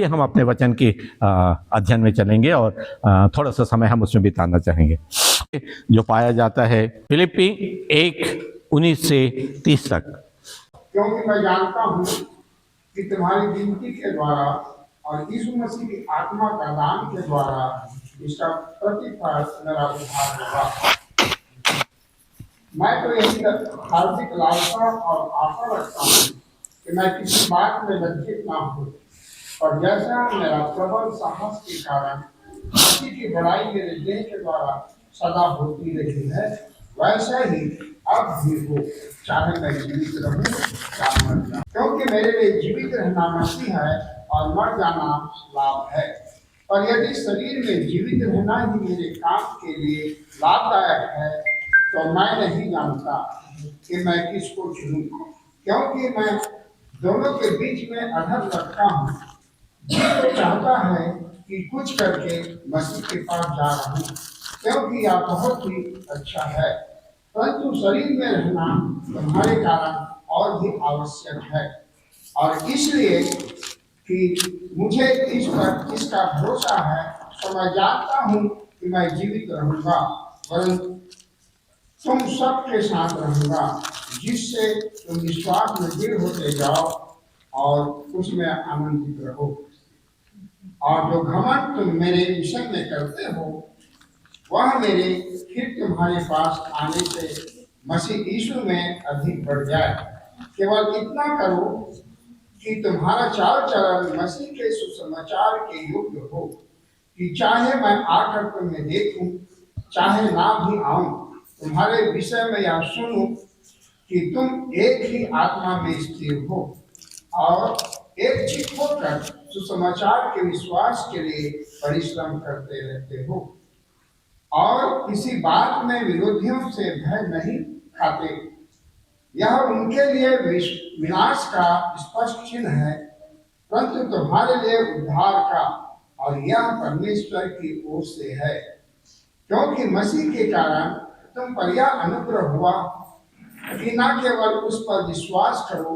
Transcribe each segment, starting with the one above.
आइए हम अपने वचन के अध्ययन में चलेंगे और थोड़ा सा समय हम उसमें बिताना चाहेंगे। जो पाया जाता है फिलिप्पी 1:19 से 30 तक। क्योंकि मैं जानता हूँ कि तुम्हारी विनती के द्वारा और यीशु मसीह की आत्मा का दान के द्वारा इसका प्रतिफल मेरा उद्धार होगा। मैं तो यही हार्दिक लालसा और आशा रखता हूँ कि मैं किसी बात में लज्जित ना हूँ, और जैसा मेरा प्रबल साहस के कारण मसीह की बड़ाई मेरे देह के द्वारा सदा होती रही है, वैसा ही अब भी हो, चाहे मैं जीवित रहूं चाहे मर जाऊं। क्योंकि मेरे लिए जीवित रहना मसीह है और मर जाना लाभ है। और यदि शरीर में जीवित रहना ही मेरे काम के लिए लाभदायक है, तो मैं नहीं जानता कि मैं किसको चुनूं, क्योंकि मैं दोनों के बीच में अधर रखता हूँ। जो चाहता है कि कुछ करके मसीह के पास जा रहा हूँ, क्योंकि यह बहुत ही अच्छा है, परंतु शरीर में रहना तुम्हारे कारण और भी आवश्यक है। और इसलिए कि मुझे इस पर इसका भरोसा है, तो मैं जानता हूँ कि मैं जीवित रहूंगा, परंतु तुम सबके साथ रहूंगा, जिससे तुम विश्वास में दृढ़ होते जाओ और उसमें आनंदित रहो। और जो घमंड तुम मेरे विषय में करते हो, वह मेरे फिर तुम्हारे पास आने से मसीह यीशु में अधिक बढ़ जाए। केवल इतना करो कि तुम्हारा चाल चलन मसीह के सुसमाचार के योग्य हो, कि चाहे मैं आकर तुम्हें देखूं चाहे ना भी आऊं, तुम्हारे विषय में यह सुनूं कि तुम एक ही आत्मा में स्थिर हो और एक चित्त होकर सुसमाचार के विश्वास के लिए परिश्रम करते रहते हो, और किसी बात में विरोधियों से भय नहीं खाते। यह उनके लिए विनाश का स्पष्ट चिन्ह है, परंतु तुम्हारे लिए उद्धार का, और यह परमेश्वर की ओर से है, क्योंकि मसीह के कारण तुम पर यह अनुग्रह हुआ कि न केवल उस पर विश्वास करो,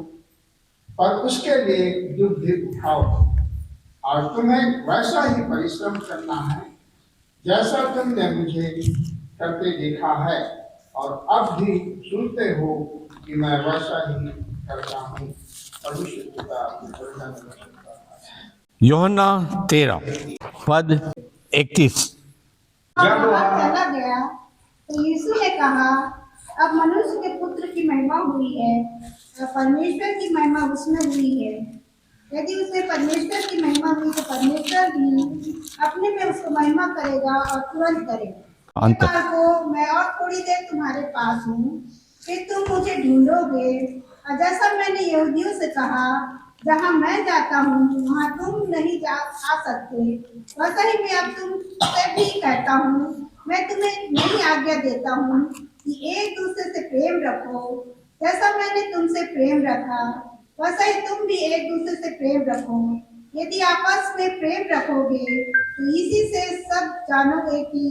पर उसके लिए दुख भी उठाओ। और तुम्हें वैसा ही परिश्रम करना है जैसा तुमने मुझे करते देखा है, और अब भी सुनते हो कि मैं वैसा ही करता हूँ। यूहन्ना 13:31। जब वह चला गया तो यीशु ने कहा, अब मनुष्य के पुत्र की महिमा हुई है और परमेश्वर की महिमा उसमें हुई है। यदि उसे परमेश्वर की महिमा हुई तो परमेश्वर भी अपने में उसको महिमा करेगा और तुरंत करेगा। अंत को मैं और थोड़ी देर तुम्हारे पास हूँ, फिर तुम मुझे ढूंढोगे, और जैसा मैंने यहूदियों से कहा, जहाँ मैं जाता हूँ वहाँ तुम नहीं आ सकते, वैसा ही मैं अब तुमसे भी कहता हूँ। मैं तुम्हें नई आज्ञा देता हूँ कि एक दूसरे से प्रेम रखो। जैसा मैंने तुमसे प्रेम रखा, वैसा ही तुम भी एक दूसरे से प्रेम रखो। यदि आपस में प्रेम रखोगे तो इसी से सब जानोगे कि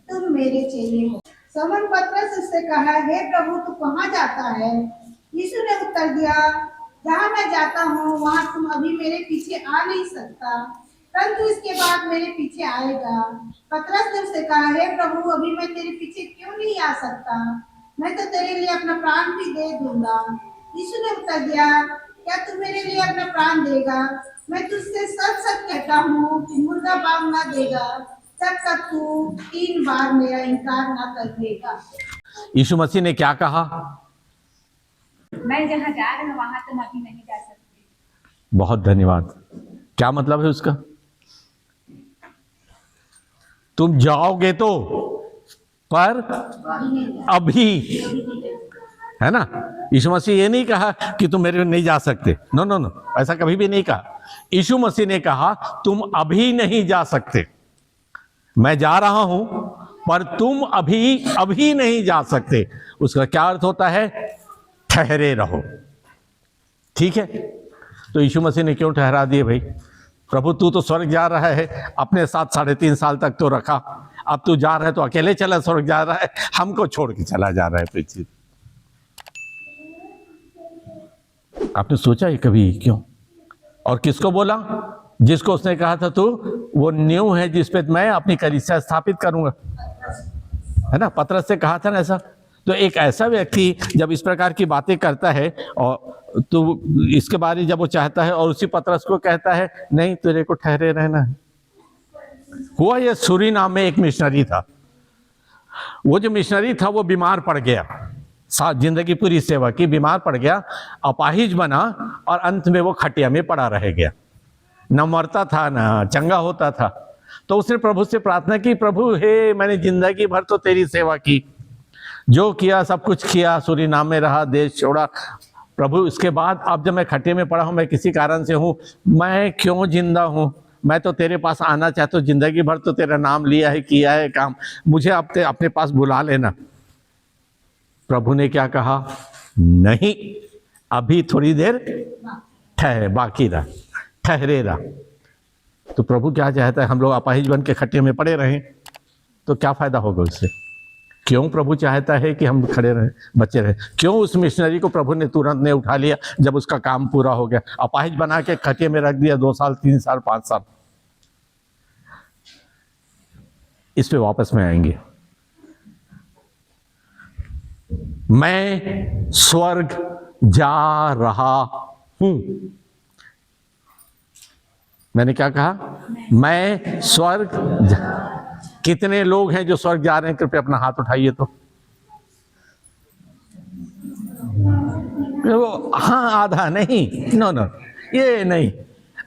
तुम मेरे चेले हो। समन पतरस उससे कहा, हे प्रभु, तू कहाँ जाता है? यीशु ने उत्तर दिया, जहाँ मैं जाता हूँ वहाँ तुम अभी मेरे पीछे आ नहीं सकता, परंतु इसके बाद मेरे पीछे आएगा। पतरस ने उससे कहा, हे प्रभु, अभी मैं तेरे पीछे क्यों नहीं आ सकता? मैं तो तेरे लिए अपना प्राण भी दे दूंगा। यीशु ने उत्तर दिया, क्या तू मेरे लिए अपना प्राण देगा? मैं तुझसे सच सच कहता हूँ कि मुर्गा बांग ना देगा जब तक तू 3 बार मेरा इनकार ना कर देगा। यीशु मसीह ने क्या कहा? मैं जहाँ जा रहा हूँ वहां तुम अभी नहीं जा सकते। बहुत धन्यवाद। क्या मतलब है उसका? तुम जाओगे तो, पर अभी, है ना? यीशु मसीह ये नहीं कहा कि तुम मेरे नहीं जा सकते। नो नो नो, ऐसा कभी भी नहीं कहा। यीशु मसीह ने कहा तुम अभी नहीं जा सकते। मैं जा रहा हूं पर तुम अभी नहीं जा सकते। उसका क्या अर्थ होता है? ठहरे रहो। ठीक है, तो यीशु मसीह ने क्यों ठहरा दिए भाई? प्रभु तू तो स्वर्ग जा रहा है, अपने साथ 3.5 साल तक तो रखा, अब तू जा रहा है तो अकेले चला स्वर्ग जा रहा है, हमको छोड़ के चला जा रहा है पृथ्वी। आपने सोचा है कभी क्यों? और किसको बोला? जिसको उसने कहा था तू वो न्यू है जिस पे मैं अपनी कलीसिया स्थापित करूंगा, है ना, पतरस से कहा था ना ऐसा। तो एक ऐसा व्यक्ति जब इस प्रकार की बातें करता है और तो इसके बारे जब वो चाहता है और उसी पतरस को कहता है नहीं तेरे को ठहरे रहना है। हुआ ये सूरीनाम में एक मिशनरी था, वो जो मिशनरी था वो बीमार पड़ गया, जिंदगी पूरी सेवा की, बीमार पड़ गया, अपाहिज बना और अंत में वो खटिया में पड़ा रह गया, न मरता था न चंगा होता था। तो उसने प्रभु से प्रार्थना की, प्रभु हे मैंने जिंदगी भर तो तेरी सेवा की, जो किया सब कुछ किया, सूरीनाम में रहा, देश छोड़ा, प्रभु इसके बाद अब जब मैं खटिया में पड़ा हूं, मैं किसी कारण से हूं, मैं क्यों जिंदा हूं, मैं तो तेरे पास आना चाहता हूं, जिंदगी भर तो तेरा नाम लिया है, किया है काम, मुझे अब अपने पास बुला लेना। प्रभु ने क्या कहा, नहीं अभी थोड़ी देर बाकी रहा, ठहरे रहा। तो प्रभु क्या चाहता है, हम लोग अपाहिज बन के खटिया में पड़े रहें तो क्या फायदा होगा उससे? क्यों प्रभु चाहता है कि हम खड़े रहें, बचे रहें? क्यों उस मिशनरी को प्रभु ने तुरंत ने उठा लिया जब उसका काम पूरा हो गया? अपाहिज बना के खटिया में रख दिया 2 साल 3 साल 5 साल। इस पे वापस में आएंगे। मैं स्वर्ग जा रहा हूं। मैंने क्या कहा? मैं स्वर्ग कितने लोग हैं जो स्वर्ग जा रहे हैं? कृपया अपना हाथ उठाइए तो। हाँ आधा नहीं, नो, ये नहीं,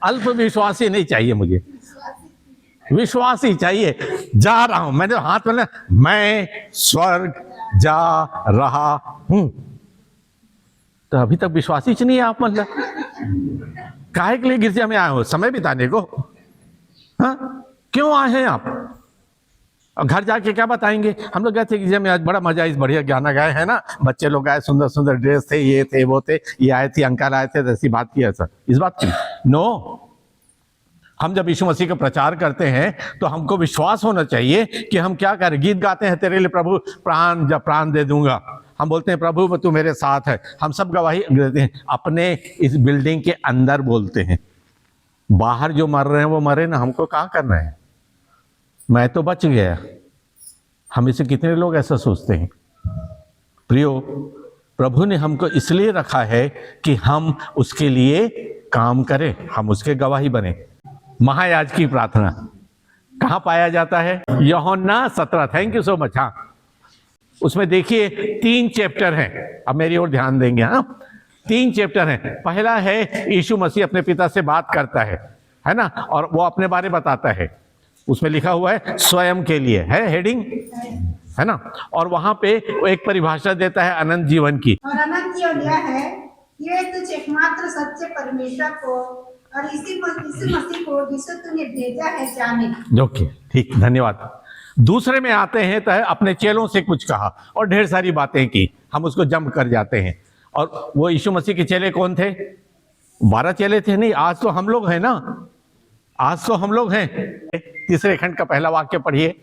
अल्प विश्वासी नहीं चाहिए मुझे, विश्वासी चाहिए। जा रहा हूं, मैंने हाथ में, मैं स्वर्ग जा रहा हूं। तो अभी तक विश्वासी च नहीं है आप, मतलब काहे के लिए गिरजा में आए हो? समय बिताने को? हाँ, क्यों आए हैं आप? और घर जाके क्या बताएंगे? हम लोग गए थे गिरजा में, आज बड़ा मजा, इस बढ़िया गाना गाए है ना, बच्चे लोग आए, सुंदर सुंदर ड्रेस थे, ये थे वो थे, ये आए थे, अंकल आए थे, ऐसी बात की ऐसा, इस बात की नो। हम जब यीशु मसीह का प्रचार करते हैं तो हमको विश्वास होना चाहिए कि हम क्या करें। गीत गाते हैं, तेरे लिए प्रभु प्राण जब प्राण दे दूंगा, हम बोलते हैं प्रभु तू मेरे साथ है, हम सब गवाही देते हैं, अपने इस बिल्डिंग के अंदर बोलते हैं। बाहर जो मर रहे हैं वो मरे ना, हमको क्या करना है? मैं तो बच गया। हम इसे कितने लोग ऐसा सोचते हैं? प्रियो, प्रभु ने हमको इसलिए रखा है कि हम उसके लिए काम करें, हम उसके गवाही बने। महायाज की प्रार्थना कहाँ पाया जाता है? यूहन्ना 17, थैंक यू सो मच। हाँ, उसमें देखिए 3 चैप्टर हैं, अब मेरी ओर ध्यान देंगे। हाँ, 3 चैप्टर हैं। पहला है यीशु मसीह अपने पिता से बात करता है ना, और वो अपने बारे बताता है। उसमें लिखा हुआ है स्वयं के लिए, है हेडिंग, है ना, और वहां पे वो एक परिभाषा देता है अनंत जीवन की। और अनंत जीवन यह है कि वे तुझ एकमात्र सच्चे परमेश्वर को और इसी मसीह को जिसे तूने भेजा है जाने। ओके, ठीक, धन्यवाद। दूसरे में आते हैं तो अपने चेलों से कुछ कहा और ढेर सारी बातें की, हम उसको जम कर जाते हैं। और वो यीशु मसीह के चेले कौन थे? 12 चेले थे नहीं, आज तो हम लोग हैं ना, आज तो हम लोग हैं। तीसरे खंड का पहला वाक्य पढ़िए,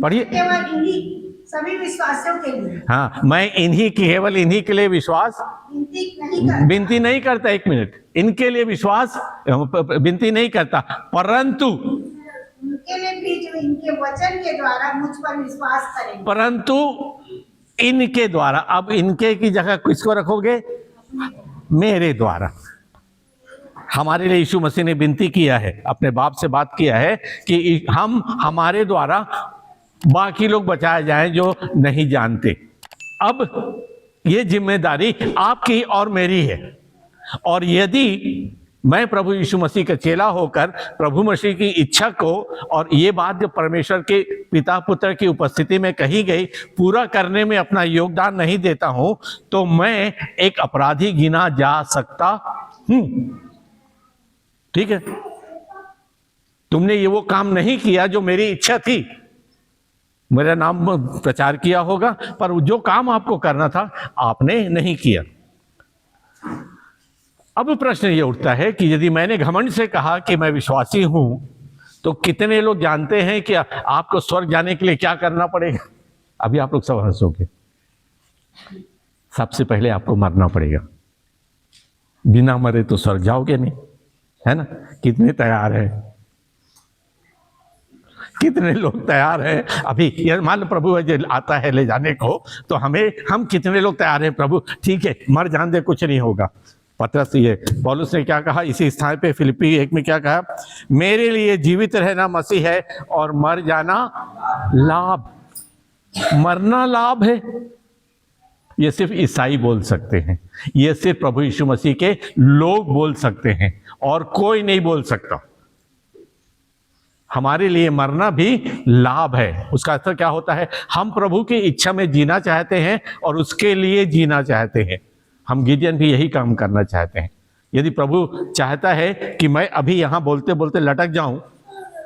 पढ़िए। केवल इन्हीं सभी विश्वासियों के लिए। हाँ, मैं इन्हीं की, केवल इन्हीं के लिए विश्वास विनती नहीं करता। 1 मिनट, इनके लिए विश्वास विनती नहीं करता, परंतु उनके लिए भी जो इनके वचन के द्वारा मुझ पर विश्वास करेंगे। परंतु इनके द्वारा, अब इनके की जगह किसको रखोगे? मेरे द्वारा। हमारे लिए यीशु मसीह ने विनती किया है, अपने बाप से बात किया है कि हम, हमारे द्वारा बाकी लोग बचाए जाएं जो नहीं जानते। अब ये जिम्मेदारी आपकी और मेरी है। और यदि मैं प्रभु यीशु मसीह का चेला होकर प्रभु मसीह की इच्छा को, और ये बात जो परमेश्वर के पिता पुत्र की उपस्थिति में कही गई, पूरा करने में अपना योगदान नहीं देता हूं, तो मैं एक अपराधी गिना जा सकता हूं। ठीक है, तुमने ये वो काम नहीं किया जो मेरी इच्छा थी, मेरा नाम प्रचार किया होगा, पर जो काम आपको करना था आपने नहीं किया। अब प्रश्न ये उठता है कि यदि मैंने घमंड से कहा कि मैं विश्वासी हूं, तो कितने लोग जानते हैं कि आपको स्वर्ग जाने के लिए क्या करना पड़ेगा? अभी आप लोग सब हंसोगे। सबसे पहले आपको मरना पड़ेगा, बिना मरे तो स्वर्ग जाओगे नहीं, है ना? कितने तैयार है, कितने लोग तैयार हैं अभी? ये मान लो प्रभु आता है ले जाने को, तो हम कितने लोग तैयार हैं? प्रभु ठीक है, मर जान दे, कुछ नहीं होगा। पतरस ये पौलुस ने क्या कहा इसी स्थान पे फिलिप्पी 1 में क्या कहा? मेरे लिए जीवित रहना मसीह है और मर जाना लाभ। मरना लाभ है, ये सिर्फ ईसाई बोल सकते हैं, ये सिर्फ प्रभु यीशु मसीह के लोग बोल सकते हैं, और कोई नहीं बोल सकता। हमारे लिए मरना भी लाभ है। उसका अर्थ क्या होता है? हम प्रभु की इच्छा में जीना चाहते हैं और उसके लिए जीना चाहते हैं। हम गिdeon भी यही काम करना चाहते हैं। यदि प्रभु चाहता है कि मैं अभी यहां बोलते बोलते लटक जाऊं,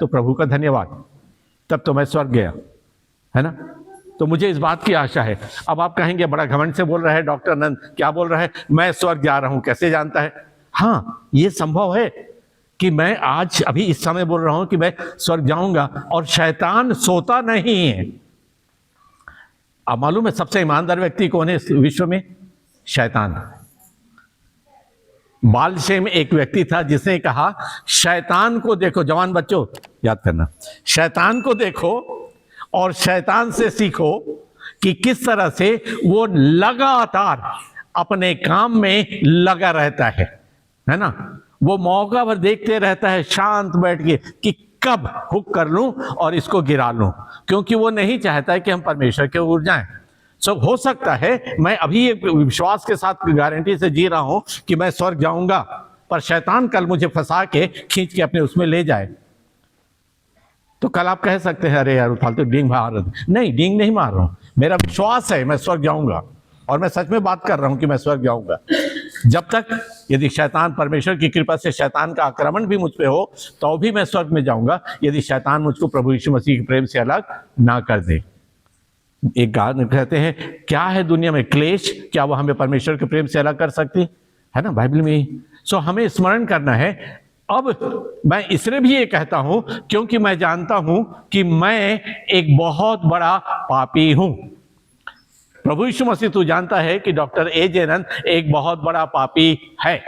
तो प्रभु का धन्यवाद, तब तो मैं स्वर्ग गया, है ना? तो मुझे इस बात की आशा है। अब आप कहेंगे बड़ा घमंड से बोल रहा है डॉक्टर नंद, क्या बोल रहा है? मैं स्वर्ग जा रहा हूं, कैसे जानता है? हाँ, ये संभव है कि मैं आज अभी इस समय बोल रहा हूं कि मैं स्वर्ग जाऊंगा, और शैतान सोता नहीं है। अब मालूम है सबसे ईमानदार व्यक्ति कौन है इस विश्व में? शैतान। बालशेम एक व्यक्ति था जिसने कहा, शैतान को देखो, जवान बच्चों याद करना, शैतान को देखो और शैतान से सीखो कि किस तरह से वो लगातार अपने काम में लगा रहता है ना? वो मौका पर देखते रहता है शांत बैठ के कि कब हुक कर लूं और इसको गिरा लूं, क्योंकि वो नहीं चाहता है कि हम परमेश्वर के ओर जाएं। हो सकता है मैं अभी एक विश्वास के साथ गारंटी से जी रहा हूं कि मैं स्वर्ग जाऊंगा, पर शैतान कल मुझे फंसा के खींच के अपने उसमें ले जाए। तो कल आप कह सकते हैं अरे यार फालतू डींग मार रहे। नहीं, डींग नहीं मार रहा हूं, मेरा विश्वास है मैं स्वर्ग जाऊंगा, और मैं सच में बात कर रहा हूं कि मैं स्वर्ग जाऊंगा। जब तक यदि शैतान, परमेश्वर की कृपा से शैतान का आक्रमण भी मुझ पे हो, तो भी मैं स्वर्ग में जाऊंगा, यदि शैतान मुझको प्रभु यीशु मसीह के प्रेम से अलग ना कर दे। एक गान कहते हैं, क्या है दुनिया में क्लेश, क्या वो हमें परमेश्वर के प्रेम से अलग कर सकती है? ना, बाइबल में ही। हमें स्मरण करना है। अब मैं इसलिए भी ये कहता हूं क्योंकि मैं जानता हूं कि मैं एक बहुत बड़ा पापी हूं। प्रभु यीशु मसीह तू जानता है कि डॉक्टर ए.जे. नंद एक बहुत बड़ा पापी है,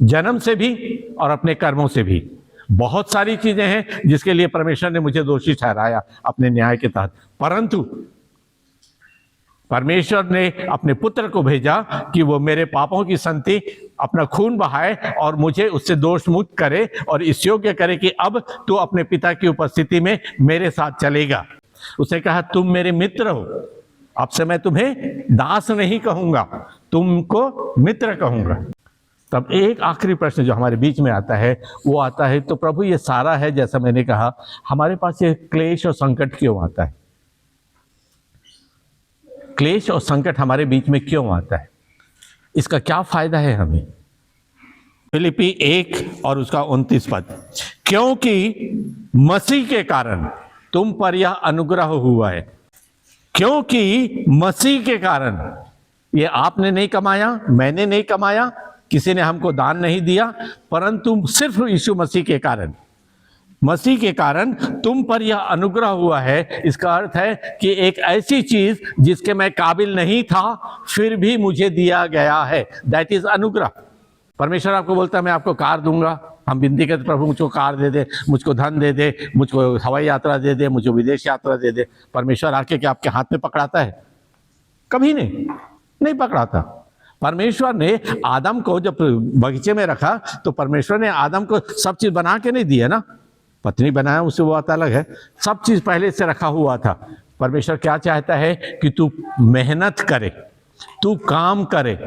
जन्म से भी और अपने कर्मों से भी। बहुत सारी चीजें हैं जिसके लिए परमेश्वर ने मुझे दोषी ठहराया अपने न्याय के तहत, परंतु परमेश्वर ने अपने पुत्र को भेजा कि वो मेरे पापों की संति अपना खून बहाए और मुझे उससे दोष मुक्त करे और इस योग्य करे कि अब तू अपने पिता की उपस्थिति में मेरे साथ चलेगा। उसने कहा, तुम मेरे मित्र हो, अब से मैं तुम्हें दास नहीं कहूंगा, तुमको मित्र कहूंगा। तब एक आखिरी प्रश्न जो हमारे बीच में आता है वो आता है, तो प्रभु ये सारा है जैसा मैंने कहा, हमारे पास ये क्लेश और संकट क्यों आता है? क्लेश और संकट हमारे बीच में क्यों आता है? इसका क्या फायदा है हमें? फिलिप्पी 1 और उसका 29 पद, क्योंकि मसीह के कारण तुम पर यह अनुग्रह हुआ है। क्योंकि मसीह के कारण, ये आपने नहीं कमाया, मैंने नहीं कमाया, किसी ने हमको दान नहीं दिया, परंतु सिर्फ यीशु मसीह के कारण, मसीह के कारण तुम पर यह अनुग्रह हुआ है। इसका अर्थ है कि एक ऐसी चीज जिसके मैं काबिल नहीं था फिर भी मुझे दिया गया है, दैट इज अनुग्रह। परमेश्वर आपको बोलता है मैं आपको कार दूंगा, हम विनती करते प्रभु मुझको कार दे दे, मुझको धन दे दे, मुझको हवाई यात्रा दे दे, मुझको विदेश यात्रा दे दे। परमेश्वर आके क्या आपके हाथ में पकड़ाता है? कभी नहीं पकड़ाता। परमेश्वर ने आदम को जब बगीचे में रखा तो परमेश्वर ने आदम को सब चीज बना के नहीं दिया ना, पत्नी बनाया उससे वो बात अलग है, सब चीज पहले से रखा हुआ था। परमेश्वर क्या चाहता है कि तू मेहनत करे, तू काम करे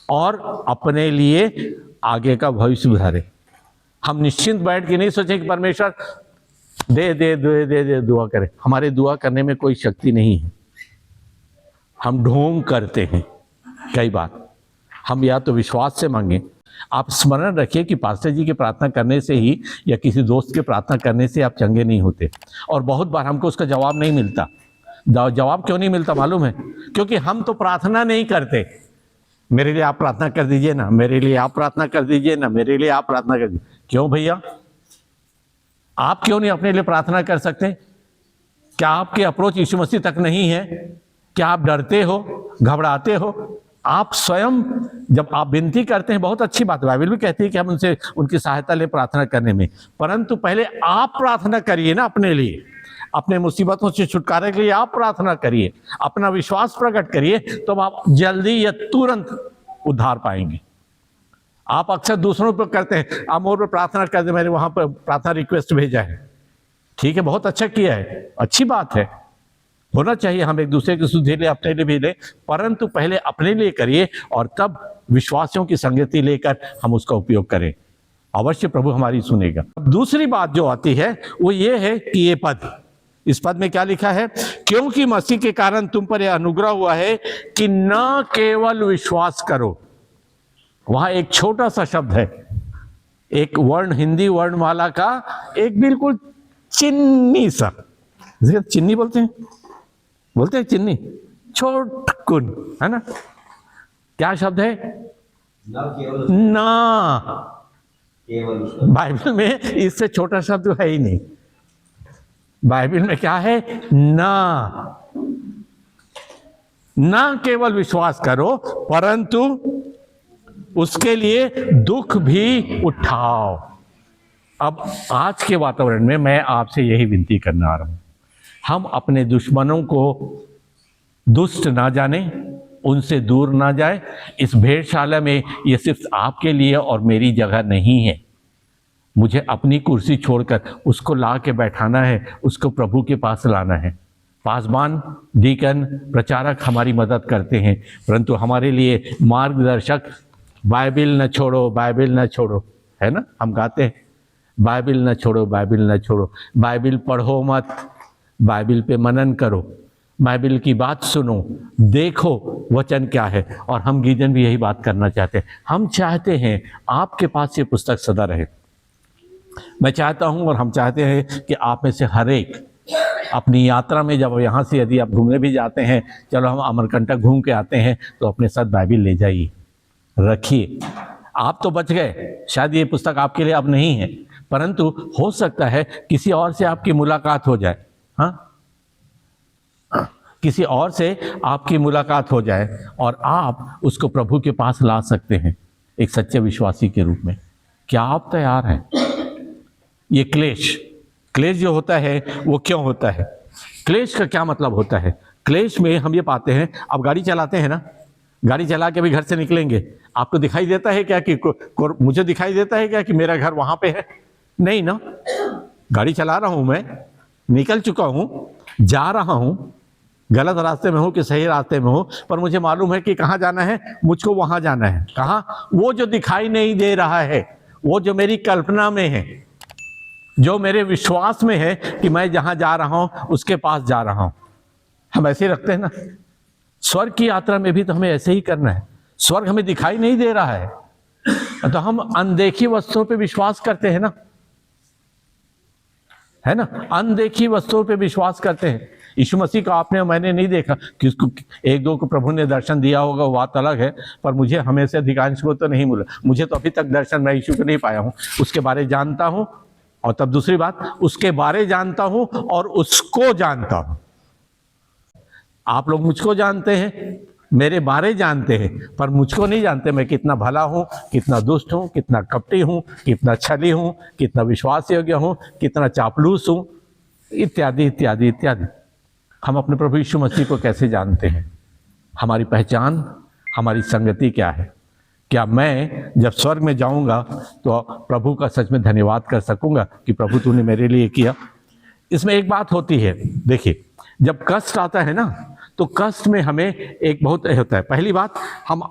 और अपने लिए आगे का भविष्य सुधारे। हम निश्चिंत बैठ के नहीं सोचें कि परमेश्वर दे दे दे दे दे दुआ करे। हमारे दुआ करने में कोई शक्ति नहीं है, हम ढोंग करते हैं। कई बार हम या तो विश्वास से मांगे। आप स्मरण रखिए कि पास्टर जी की प्रार्थना करने से ही या किसी दोस्त की प्रार्थना करने से आप चंगे नहीं होते, और बहुत बार हमको उसका जवाब नहीं मिलता। जवाब क्यों नहीं मिलता मालूम है? क्योंकि हम तो प्रार्थना नहीं करते। मेरे लिए आप प्रार्थना कर दीजिए ना, मेरे लिए आप प्रार्थना कर दीजिए ना, मेरे लिए आप प्रार्थना कर दीजिए। क्यों भैया, आप क्यों नहीं अपने लिए प्रार्थना कर सकते? क्या आपके अप्रोच यीशु मसीह तक नहीं है? क्या आप डरते हो, घबराते हो? आप स्वयं जब आप विनती करते हैं, बहुत अच्छी बात है, बाइबल भी कहती है कि हम उनसे उनकी सहायता ले प्रार्थना करने में, परंतु पहले आप प्रार्थना करिए ना अपने लिए, अपने मुसीबतों से छुटकारे के लिए आप प्रार्थना करिए, अपना विश्वास प्रकट करिए, तो आप जल्दी या तुरंत उद्धार पाएंगे। आप अक्सर दूसरों पर करते हैं, आप मोर पर प्रार्थना करते, मैंने वहां पर प्रार्थना रिक्वेस्ट भेजा है, ठीक है, बहुत अच्छा किया है, अच्छी बात है, होना चाहिए, हम एक दूसरे की सुधि ले, अपने लिए भी ले, परंतु पहले अपने लिए करिए और तब विश्वासियों की संगति लेकर हम उसका उपयोग करें, अवश्य प्रभु हमारी सुनेगा। दूसरी बात जो आती है वो ये है कि ये पद, इस पद में क्या लिखा है, क्योंकि मसीह के कारण तुम पर यह अनुग्रह हुआ है कि न केवल विश्वास करो। वहां एक छोटा सा शब्द है, एक वर्ण, हिंदी वर्णमाला का एक बिल्कुल चिन्नी सा, चिन्नी बोलते हैं चिन्नी, छोटकुन, है ना, क्या शब्द है, ना, बाइबल में इससे छोटा शब्द है ही नहीं, बाइबल में क्या है, ना केवल विश्वास करो परंतु उसके लिए दुख भी उठाओ। अब आज के वातावरण में मैं आपसे यही विनती करने आ रहा हूं, हम अपने दुश्मनों को दुष्ट ना जाने, उनसे दूर ना जाए। इस भेड़शाला में ये सिर्फ आपके लिए और मेरी जगह नहीं है, मुझे अपनी कुर्सी छोड़कर उसको ला के बैठाना है, उसको प्रभु के पास लाना है। पासबान, डीकन, प्रचारक हमारी मदद करते हैं, परंतु हमारे लिए मार्गदर्शक बाइबिल न छोड़ो, बाइबिल न छोड़ो, है ना, हम गाते हैं बाइबिल न छोड़ो, बाइबिल न छोड़ो, बाइबिल पढ़ो मत, बाइबिल पे मनन करो, बाइबिल की बात सुनो, देखो वचन क्या है। और हम गीजन भी यही बात करना चाहते हैं, हम चाहते हैं आपके पास ये पुस्तक सदा रहे। मैं चाहता हूं और हम चाहते हैं कि आप में से हर एक अपनी यात्रा में, जब यहाँ से यदि आप घूमने भी जाते हैं, चलो हम अमरकंटक घूम के आते हैं, तो अपने साथ बाइबिल ले जाइए, रखिए। आप तो बच गए, शायद ये पुस्तक आपके लिए अब नहीं है, परंतु हो सकता है किसी और से आपकी मुलाकात हो जाए, हाँ, किसी और से आपकी मुलाकात हो जाए और आप उसको प्रभु के पास ला सकते हैं एक सच्चे विश्वासी के रूप में। क्या आप तैयार हैं? ये क्लेश जो होता है वो क्यों होता है? क्लेश का क्या मतलब होता है? क्लेश में हम ये पाते हैं, आप गाड़ी चलाते हैं ना, गाड़ी चला के भी घर से निकलेंगे, आपको दिखाई देता है क्या कि मुझे दिखाई देता है क्या कि मेरा घर वहां पे है? नहीं ना, गाड़ी चला रहा हूं, मैं निकल चुका हूं, जा रहा हूं, गलत रास्ते में हूं कि सही रास्ते में हूं, पर मुझे मालूम है कि कहां जाना है, मुझको वहां जाना है। कहां? वो जो दिखाई नहीं दे रहा है, वो जो मेरी कल्पना में है, जो मेरे विश्वास में है कि मैं जहां जा रहा हूं उसके पास जा रहा हूं। हम ऐसे रखते हैं ना, स्वर्ग की यात्रा में भी तो हमें ऐसे ही करना है। स्वर्ग हमें दिखाई नहीं दे रहा है तो हम अनदेखी वस्तुओं पे विश्वास करते हैं ना, है ना, अनदेखी वस्तुओं पे विश्वास करते हैं। यीशु मसीह को आपने मैंने नहीं देखा, किसको एक दो को प्रभु ने दर्शन दिया होगा, वो बात अलग है, पर मुझे हमें से अधिकांश को तो नहीं मिला। मुझे तो अभी तक दर्शन, मैं यीशु को नहीं पाया हूं, उसके बारे जानता हूं। और तब दूसरी बात, उसके बारे जानता हूं और उसको जानता हूं। आप लोग मुझको जानते हैं, मेरे बारे जानते हैं, पर मुझको नहीं जानते मैं कितना भला हूं, कितना दुष्ट हूं, कितना कपटी हूं, कितना छली हूं, कितना विश्वास योग्य हूं, कितना चापलूस हूं, इत्यादि इत्यादि इत्यादि। हम अपने प्रभु यीशु मसीह को कैसे जानते हैं? हमारी पहचान, हमारी संगति क्या है? क्या मैं जब स्वर्ग में जाऊंगा तो प्रभु का सच में धन्यवाद कर सकूंगा कि प्रभु तूने मेरे लिए किया? इसमें एक बात होती है, देखिए, जब कष्ट आता है ना, तो कष्ट में हमें एक बहुत होता है। पहली बात, हम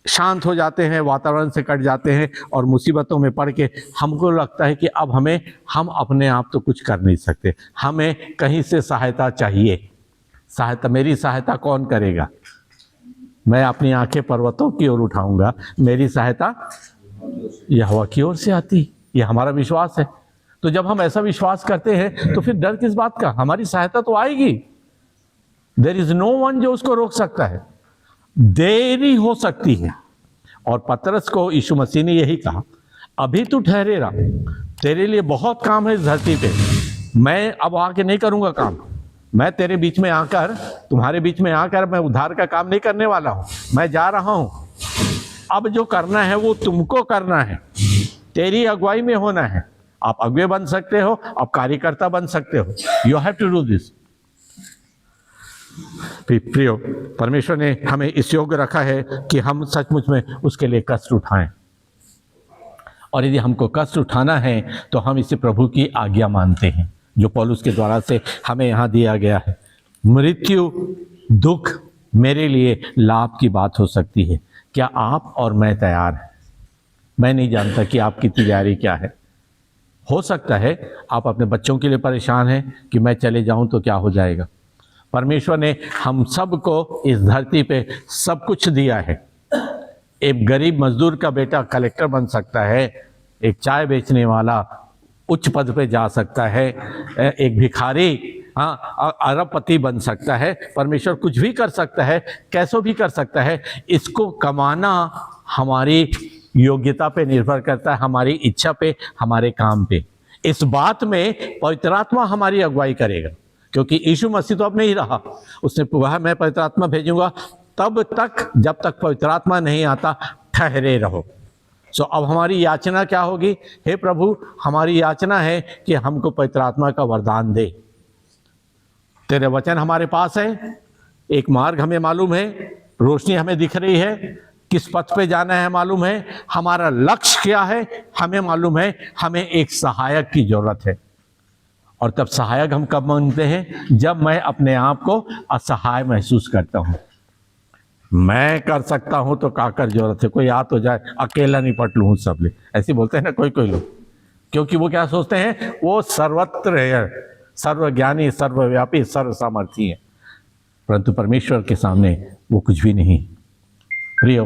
शांत हो जाते हैं, वातावरण से कट जाते हैं और मुसीबतों में पड़ के हमको लगता है कि अब हम अपने आप तो कुछ कर नहीं सकते, हमें कहीं से सहायता चाहिए। सहायता, मेरी सहायता कौन करेगा? मैं अपनी आंखें पर्वतों की ओर उठाऊंगा, मेरी सहायता यहोवा की ओर से आती। ये हमारा विश्वास है। तो जब हम ऐसा विश्वास करते हैं तो फिर डर किस बात का? हमारी सहायता तो आएगी। देयर इज नो वन जो उसको रोक सकता है। देरी हो सकती है, और पतरस को यीशु मसीह ने यही कहा, अभी तू ठहरे रहा, तेरे लिए बहुत काम है इस धरती पे, मैं अब आके नहीं करूंगा काम, मैं तेरे बीच में आकर, तुम्हारे बीच में आकर मैं उद्धार का काम नहीं करने वाला हूं। मैं जा रहा हूं, अब जो करना है वो तुमको करना है, तेरी अगुवाई में होना है। आप अगुवे बन सकते हो, आप कार्यकर्ता बन सकते हो। You have to do this. प्रियो, परमेश्वर ने हमें इस योग्य रखा है कि हम सचमुच में उसके लिए कष्ट उठाएं, और यदि हमको कष्ट उठाना है तो हम इसे प्रभु की आज्ञा मानते हैं, जो पौलुस के द्वारा से हमें यहाँ दिया गया है। मृत्यु, दुख मेरे लिए लाभ की बात हो सकती है। क्या आप और मैं तैयार हैं? मैं नहीं जानता कि आपकी तैयारी क्या है। हो सकता है आप अपने बच्चों के लिए परेशान हैं कि मैं चले जाऊं तो क्या हो जाएगा। परमेश्वर ने हम सबको इस धरती पे सब कुछ दिया है। एक गरीब मजदूर का बेटा कलेक्टर बन सकता है, एक चाय बेचने वाला उच्च पद पे जा सकता है, एक भिखारी अरबपति बन सकता है। परमेश्वर कुछ भी कर सकता है, कैसो भी कर सकता है। इसको कमाना हमारी योग्यता पे निर्भर करता है, हमारी इच्छा पे, हमारे काम पे। इस बात में पवित्र आत्मा हमारी अगुवाई करेगा, क्योंकि यीशु मसीह तो अब नहीं रहा। उसने कहा मैं पवित्र आत्मा भेजूंगा, तब तक जब तक पवित्र आत्मा नहीं आता ठहरे रहो। सो अब हमारी याचना क्या होगी? हे प्रभु, हमारी याचना है कि हमको पवित्र आत्मा का वरदान दे। तेरे वचन हमारे पास है, एक मार्ग हमें मालूम है, रोशनी हमें दिख रही है, किस पथ पे जाना है मालूम है, हमारा लक्ष्य क्या है हमें मालूम है। हमें एक सहायक की जरूरत है, और तब सहायक हम कब मांगते हैं? जब मैं अपने आप को असहाय महसूस करता हूं। मैं कर सकता हूं तो का कर जरूरत है, कोई आ तो जाए, अकेला निपट लूं सब ले, ऐसे बोलते हैं ना कोई लोग। क्योंकि वो क्या सोचते हैं? वो सर्वत्र है, सर्वज्ञानी, सर्वव्यापी, सर्वसामर्थी है, परंतु परमेश्वर के सामने वो कुछ भी नहीं। प्रियो,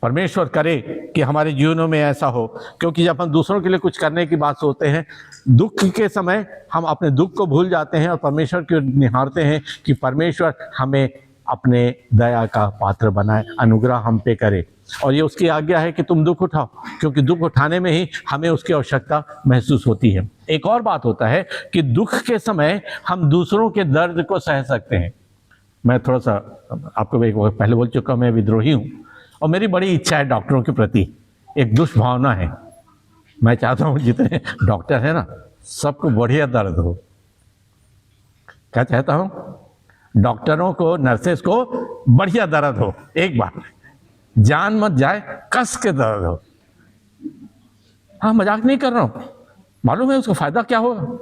परमेश्वर करे कि हमारे जीवनों में ऐसा हो, क्योंकि जब हम दूसरों के लिए कुछ करने की बात सोचते हैं, दुख के समय हम अपने दुख को भूल जाते हैं और परमेश्वर को निहारते हैं कि परमेश्वर हमें अपने दया का पात्र बनाए, अनुग्रह हम पे करे। और ये उसकी आज्ञा है कि तुम दुख उठाओ, क्योंकि दुख उठाने में ही हमें उसकी आवश्यकता महसूस होती है। एक और बात होता है कि दुख के समय हम दूसरों के दर्द को सह सकते हैं। मैं थोड़ा सा आपको एक पहले बोल चुका, मैं विद्रोही हूँ, और मेरी बड़ी इच्छा है डॉक्टरों के प्रति, एक दुष्भावना है। मैं चाहता हूँ जितने डॉक्टर हैं ना, सबको बढ़िया दर्द हो। क्या चाहता हूँ? डॉक्टरों को, नर्सेस को बढ़िया दर्द हो, एक बार जान मत जाए, कस के दर्द हो। हाँ, मजाक नहीं कर रहा हूँ। मालूम है उसको फायदा क्या होगा?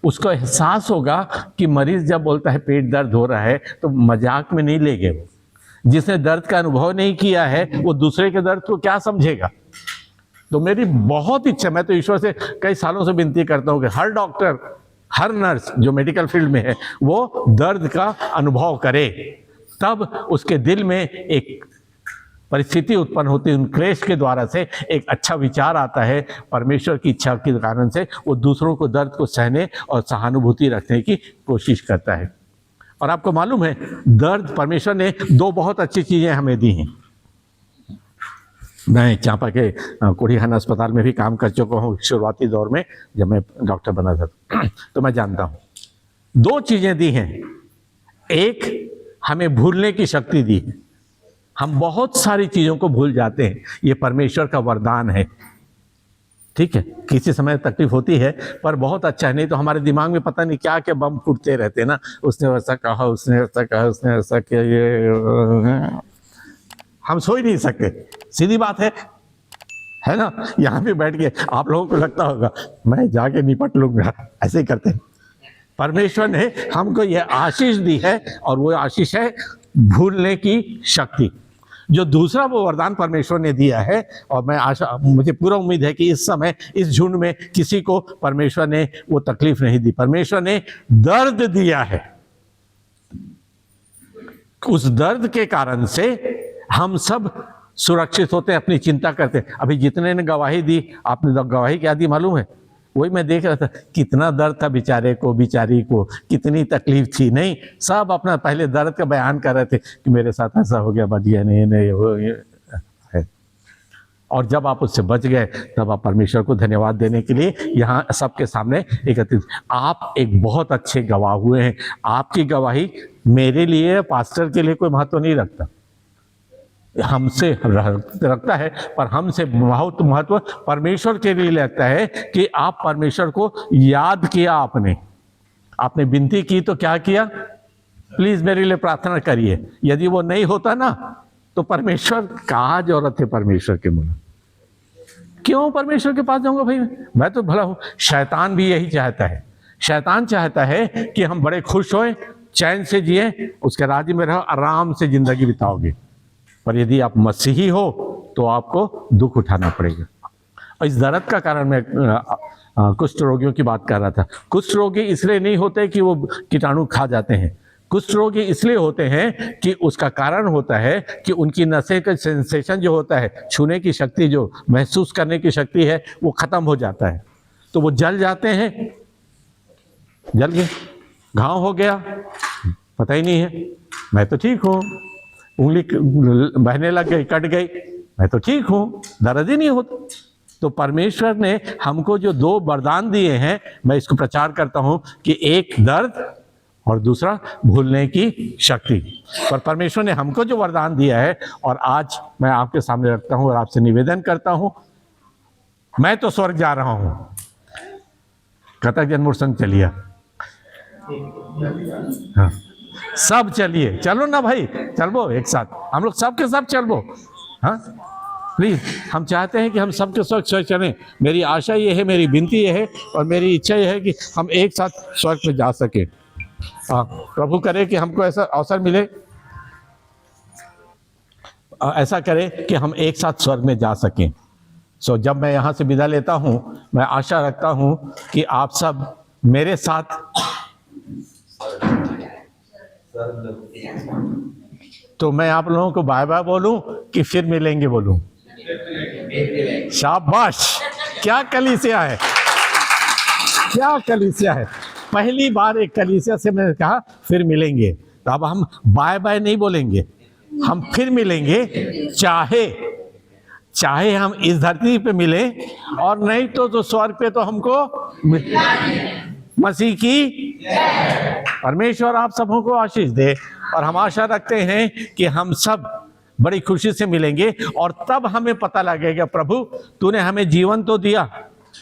उसको एहसास होगा कि मरीज जब बोलता है पेट दर्द हो रहा है तो मजाक में नहीं लेंगे। वो जिसने दर्द का अनुभव नहीं किया है वो दूसरे के दर्द को क्या समझेगा। तो मेरी बहुत इच्छा, मैं तो ईश्वर से कई सालों से विनती करता हूँ कि हर डॉक्टर, हर नर्स जो मेडिकल फील्ड में है वो दर्द का अनुभव करे, तब उसके दिल में एक परिस्थिति उत्पन्न होती है, उन क्लेश के द्वारा से एक अच्छा विचार आता है। परमेश्वर की इच्छा के कारण से वो दूसरों को दर्द को सहने और सहानुभूति रखने की कोशिश करता है। और आपको मालूम है, दर्द, परमेश्वर ने दो बहुत अच्छी चीज़ें हमें दी हैं। मैं चांपा के कोढ़ीखाना अस्पताल में भी काम कर चुका हूँ शुरुआती दौर में, जब मैं डॉक्टर बना था, तो मैं जानता हूँ दो चीज़ें दी हैं। एक, हमें भूलने की शक्ति दी है। हम बहुत सारी चीज़ों को भूल जाते हैं, ये परमेश्वर का वरदान है। ठीक है, किसी समय तकलीफ होती है पर बहुत अच्छा है, नहीं तो हमारे दिमाग में पता नहीं क्या क्या बम फूटते रहते हैं ना, उसने वैसा कहा, उसने ऐसा कहा, उसने ऐसा किया, ये हम सो ही नहीं सकते। सीधी बात है ना। यहाँ पे बैठ के आप लोगों को लगता होगा मैं जाके निपट लूंगा, ऐसे ही करते हैं। परमेश्वर ने हमको ये आशीष दी है, और वो आशीष है भूलने की शक्ति। जो दूसरा वो वरदान परमेश्वर ने दिया है, और मैं आशा, मुझे पूरा उम्मीद है कि इस समय इस झुंड में किसी को परमेश्वर ने वो तकलीफ नहीं दी। परमेश्वर ने दर्द दिया है। उस दर्द के कारण से हम सब सुरक्षित होते हैं, अपनी चिंता करते हैं। अभी जितने ने गवाही दी, आपने गवाही क्या दी मालूम है? वही मैं देख रहा था, कितना दर्द था बेचारे को, बिचारी को कितनी तकलीफ थी। नहीं, सब अपना पहले दर्द का बयान कर रहे थे कि मेरे साथ ऐसा हो गया, बच गया, नहीं वो है। और जब आप उससे बच गए तब आप परमेश्वर को धन्यवाद देने के लिए यहाँ सबके सामने एकत्रित। आप एक बहुत अच्छे गवाह हुए हैं। आपकी गवाही मेरे लिए, पास्टर के लिए कोई महत्व नहीं रखता, हमसे रखता है, पर हमसे बहुत महत्व परमेश्वर के लिए लगता है कि आप परमेश्वर को याद किया, आपने विनती की तो क्या किया, प्लीज मेरे लिए प्रार्थना करिए। यदि वो नहीं होता ना तो परमेश्वर कहाँ जरूरत है परमेश्वर के मुझे, क्यों परमेश्वर के पास जाऊंगा भाई, मैं तो भला हूं। शैतान भी यही चाहता है। शैतान चाहता है कि हम बड़े खुश होएं, चैन से जिए, उसके राज्य में रहो, आराम से जिंदगी बिताओगे। पर यदि आप मसीही हो तो आपको दुख उठाना पड़ेगा। और इस दर्द का कारण मैं कुष्ठ रोगियों की बात कर रहा था। कुष्ठ रोगी इसलिए नहीं होते कि वो कीटाणु खा जाते हैं, कुष्ठ रोगी इसलिए होते हैं कि उसका कारण होता है कि उनकी नसें का सेंसेशन जो होता है, छूने की शक्ति, जो महसूस करने की शक्ति है, वो खत्म हो जाता है, तो वो जल जाते हैं। जल गए, घाव हो गया, पता ही नहीं है, मैं तो ठीक हूँ, उंगली बहने लग गई, कट गई, मैं तो ठीक हूँ, दर्द ही नहीं होता। तो परमेश्वर ने हमको जो दो वरदान दिए हैं, मैं इसको प्रचार करता हूँ कि एक दर्द और दूसरा भूलने की शक्ति। पर परमेश्वर ने हमको जो वरदान दिया है, और आज मैं आपके सामने रखता हूँ और आपसे निवेदन करता हूँ, मैं तो स्वर्ग जा रहा हूँ, कतक जन्मोर संग चलिए, हाँ सब चलिए, चलो ना भाई, चलो एक साथ, हम लोग सब के सब चलो, हाँ प्लीज। हम चाहते हैं कि हम सबके स्वर्ग चलें। मेरी आशा ये है, मेरी विनती ये है और मेरी इच्छा ये है कि हम एक साथ स्वर्ग में जा सके। प्रभु करे कि हमको ऐसा अवसर मिले, ऐसा करे कि हम एक साथ स्वर्ग में जा सकें। सो जब मैं यहाँ से विदा लेता हूँ, मैं आशा रखता हूँ कि आप सब मेरे साथ, तो मैं आप लोगों को बाय बाय बोलूं कि फिर मिलेंगे बोलूं? शाबाश, क्या कलीसिया है, क्या कलीसिया है। पहली बार एक कलीसिया से मैंने कहा फिर मिलेंगे, तो अब हम बाय बाय नहीं बोलेंगे, हम फिर मिलेंगे, चाहे हम इस धरती पे मिलें और नहीं तो स्वर्ग पे तो हमको मसीह की परमेश्वर आप सबों को आशीष दे। और हम आशा रखते हैं कि हम सब बड़ी खुशी से मिलेंगे और तब हमें पता लगेगा, प्रभु तूने हमें जीवन तो दिया,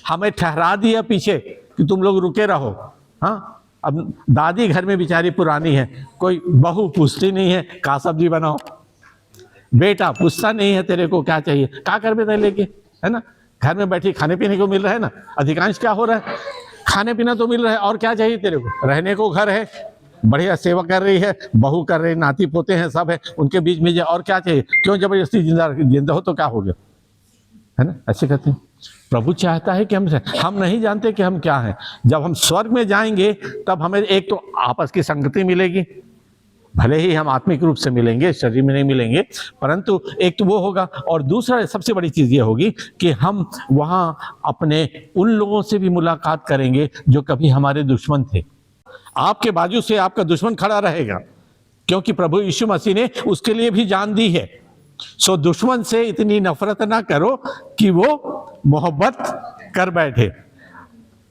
हमें ठहरा दिया पीछे कि तुम लोग रुके रहो। हाँ, अब दादी घर में बेचारी पुरानी है, कोई बहू पूछती नहीं है का सब्जी बनाओ, बेटा पूछता नहीं है तेरे को क्या चाहिए, क्या कर बेटा लेके, है ना। घर में बैठी खाने पीने को मिल रहा है ना, अधिकांश क्या हो रहा है, खाने पीना तो मिल रहा है, और क्या चाहिए तेरे को, रहने को घर है, बढ़िया सेवा कर रही है, बहू कर रही, नाती पोते हैं, सब है, उनके बीच में और क्या चाहिए, क्यों जबरदस्ती जिंदा हो तो क्या हो गया, है ना। ऐसे कहते हैं। प्रभु चाहता है कि हम नहीं जानते कि हम क्या हैं। जब हम स्वर्ग में जाएंगे तब हमें एक तो आपस की संगति मिलेगी, भले ही हम आत्मिक रूप से मिलेंगे, शरीर में नहीं मिलेंगे, परंतु एक तो वो होगा, और दूसरा सबसे बड़ी चीज़ ये होगी कि हम वहाँ अपने उन लोगों से भी मुलाकात करेंगे जो कभी हमारे दुश्मन थे। आपके बाजू से आपका दुश्मन खड़ा रहेगा, क्योंकि प्रभु यीशु मसीह ने उसके लिए भी जान दी है। सो दुश्मन से इतनी नफरत ना करो कि वो मोहब्बत कर बैठे,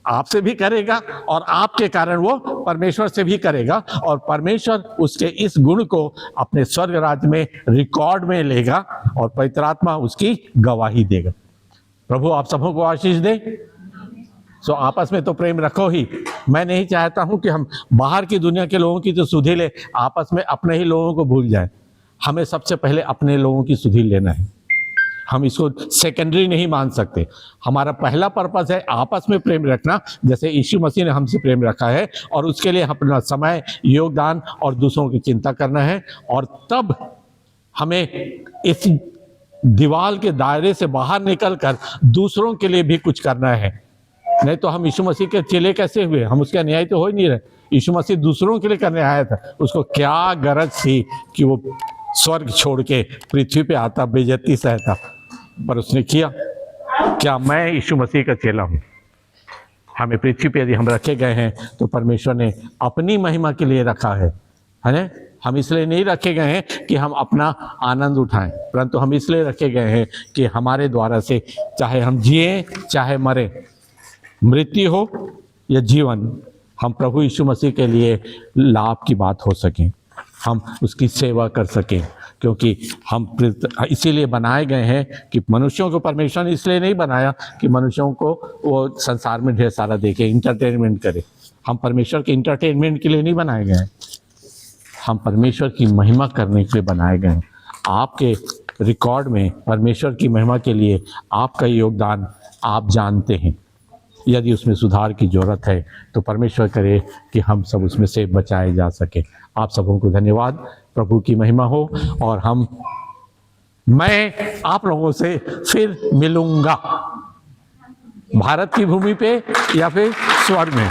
आपसे भी करेगा और आपके कारण वो परमेश्वर से भी करेगा, और परमेश्वर उसके इस गुण को अपने स्वर्ग राज्य में रिकॉर्ड में लेगा और पवित्र आत्मा उसकी गवाही देगा। प्रभु आप सबों को आशीष दे। सो आपस में तो प्रेम रखो ही। मैं नहीं चाहता हूं कि हम बाहर की दुनिया के लोगों की तो सुधि ले, आपस में अपने ही लोगों को भूल जाएं। हमें सबसे पहले अपने लोगों की सुधि लेना है, हम इसको सेकेंडरी नहीं मान सकते। हमारा पहला पर्पस है आपस में प्रेम रखना, जैसे यीशु मसीह ने हमसे प्रेम रखा है, और उसके लिए अपना समय, योगदान और दूसरों की चिंता करना है। और तब हमें इस दीवार के दायरे से बाहर निकलकर दूसरों के लिए भी कुछ करना है। नहीं तो हम यीशु मसीह के चेले कैसे हुए, हम उसके अनुयायी तो हो ही नहीं रहे। यीशु मसीह दूसरों के लिए करने आया था, उसको क्या गरज थी कि वो स्वर्ग छोड़ के पृथ्वी पे आता, बेइज्जती सहता, पर उसने किया। क्या मैं यीशु मसीह का चेला हूँ? हमें पृथ्वी पे यदि हम रखे गए हैं तो परमेश्वर ने अपनी महिमा के लिए रखा है ना। हम इसलिए नहीं रखे गए हैं कि हम अपना आनंद उठाएं, परंतु हम इसलिए रखे गए हैं कि हमारे द्वारा से चाहे हम जिए चाहे मरे, मृत्यु हो या जीवन, हम प्रभु यीशु मसीह के लिए लाभ की बात हो सकें, हम उसकी सेवा कर सकें। क्योंकि हम इसीलिए बनाए गए हैं कि मनुष्यों को परमेश्वर ने इसलिए नहीं बनाया कि मनुष्यों को वो संसार में ढेर सारा देखे, इंटरटेनमेंट करे। हम परमेश्वर के इंटरटेनमेंट के लिए नहीं बनाए गए हैं, हम परमेश्वर की महिमा करने के लिए बनाए गए हैं। आपके रिकॉर्ड में परमेश्वर की महिमा के लिए आपका योगदान आप जानते हैं। यदि उसमें सुधार की ज़रूरत है तो परमेश्वर करे कि हम सब उसमें से बचाए जा सके। आप सबों को धन्यवाद, प्रभु की महिमा हो। और मैं आप लोगों से फिर मिलूंगा, भारत की भूमि पे या फिर स्वर्ग में।